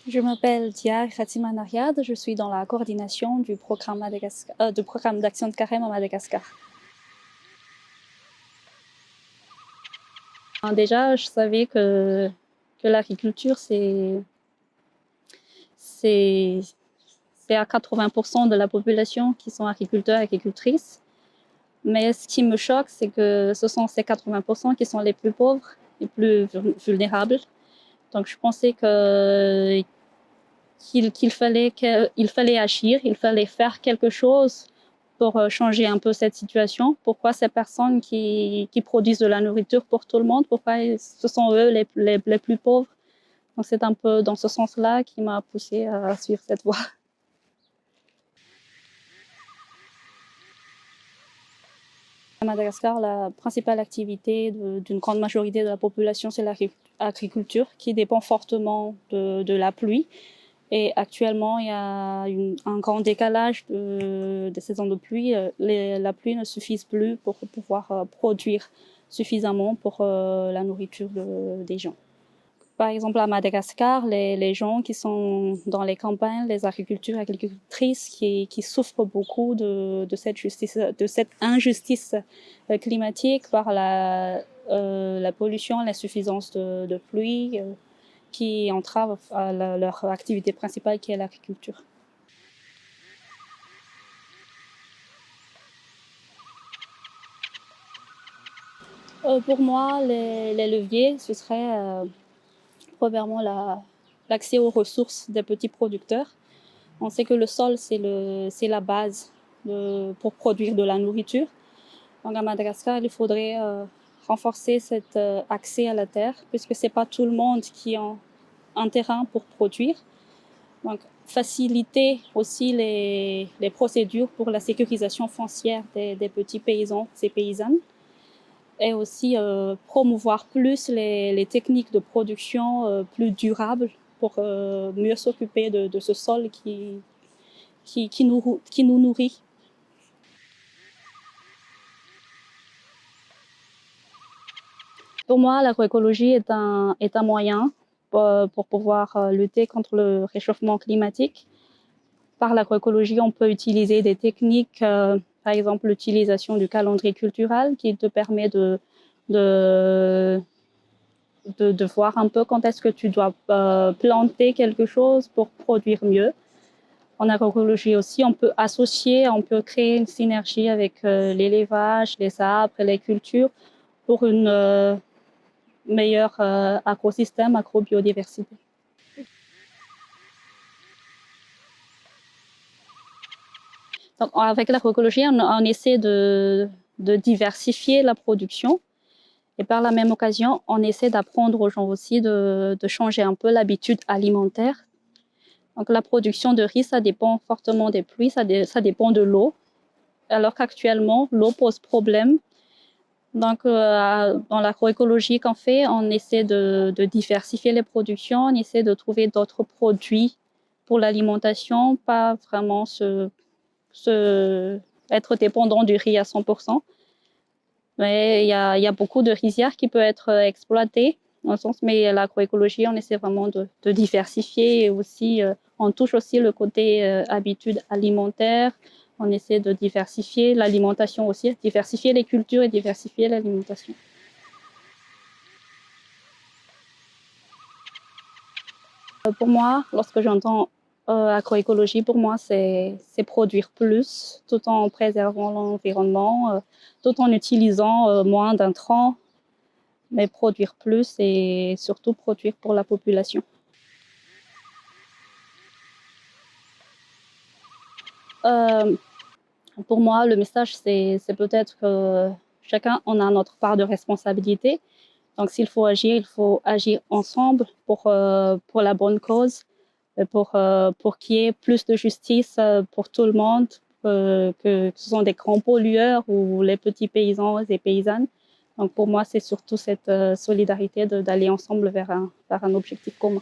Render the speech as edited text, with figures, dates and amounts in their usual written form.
Je m'appelle Dia Khatimana-Riad, je suis dans la coordination du programme d'action de carême à Madagascar. Déjà, je savais que l'agriculture, c'est à 80% de la population qui sont agriculteurs et agricultrices. Mais ce qui me choque, c'est que ce sont ces 80% qui sont les plus pauvres, les plus vulnérables. Donc je pensais qu'il fallait agir, il fallait faire quelque chose pour changer un peu cette situation. Pourquoi ces personnes qui produisent de la nourriture pour tout le monde, pourquoi ce sont eux les plus pauvres? Donc c'est un peu dans ce sens-là qui m'a poussée à suivre cette voie. À Madagascar, la principale activité d'une grande majorité de la population, c'est l'agriculture, qui dépend fortement de la pluie. Et actuellement, il y a un grand décalage de saisons de pluie. La pluie ne suffit plus pour pouvoir produire suffisamment pour la nourriture des gens. Par exemple, à Madagascar, les gens qui sont dans les campagnes, les agricultrices qui souffrent beaucoup de cette injustice climatique par la pollution, l'insuffisance de pluie, qui entrave leur activité principale qui est l'agriculture. Pour moi, les leviers, ce serait premièrement l'accès aux ressources des petits producteurs. On sait que le sol, c'est la base pour produire de la nourriture. Donc à Madagascar, il faudrait renforcer cet accès à la terre, puisque ce n'est pas tout le monde qui a un terrain pour produire. Donc faciliter aussi les procédures pour la sécurisation foncière des petits paysans et paysannes. Et aussi promouvoir plus les techniques de production plus durables pour mieux s'occuper de ce sol qui nous nourrit. Pour moi, l'agroécologie est un moyen pour pouvoir lutter contre le réchauffement climatique. Par l'agroécologie, on peut utiliser des techniques, par exemple l'utilisation du calendrier cultural qui te permet de voir un peu quand est-ce que tu dois planter quelque chose pour produire mieux. En agroécologie aussi, on peut créer une synergie avec l'élevage, les arbres et les cultures pour une meilleure écosystème, agrobiodiversité. Donc, avec l'agroécologie, on essaie de diversifier la production. Et par la même occasion, on essaie d'apprendre aux gens aussi de changer un peu l'habitude alimentaire. Donc la production de riz, ça dépend fortement des pluies, ça dépend de l'eau. Alors qu'actuellement, l'eau pose problème. Donc dans l'agroécologie qu'on fait, on essaie de diversifier les productions, on essaie de trouver d'autres produits pour l'alimentation, pas vraiment être dépendant du riz à 100%. Mais il y a beaucoup de rizières qui peuvent être exploitées, dans le sens, mais l'agroécologie, on essaie vraiment de diversifier et aussi, on touche aussi le côté habitude alimentaire. On essaie de diversifier l'alimentation aussi, diversifier les cultures et diversifier l'alimentation. Pour moi, lorsque j'entends agroécologie, pour moi, c'est produire plus tout en préservant l'environnement, tout en utilisant moins d'intrants, mais produire plus et surtout produire pour la population. Euh, pour moi, le message, c'est peut-être que chacun on a notre part de responsabilité. Donc, s'il faut agir ensemble pour la bonne cause, pour qu'il y ait plus de justice pour tout le monde, que ce sont des grands pollueurs ou les petits paysans et paysannes. Donc, pour moi, c'est surtout cette solidarité d'aller ensemble vers un objectif commun.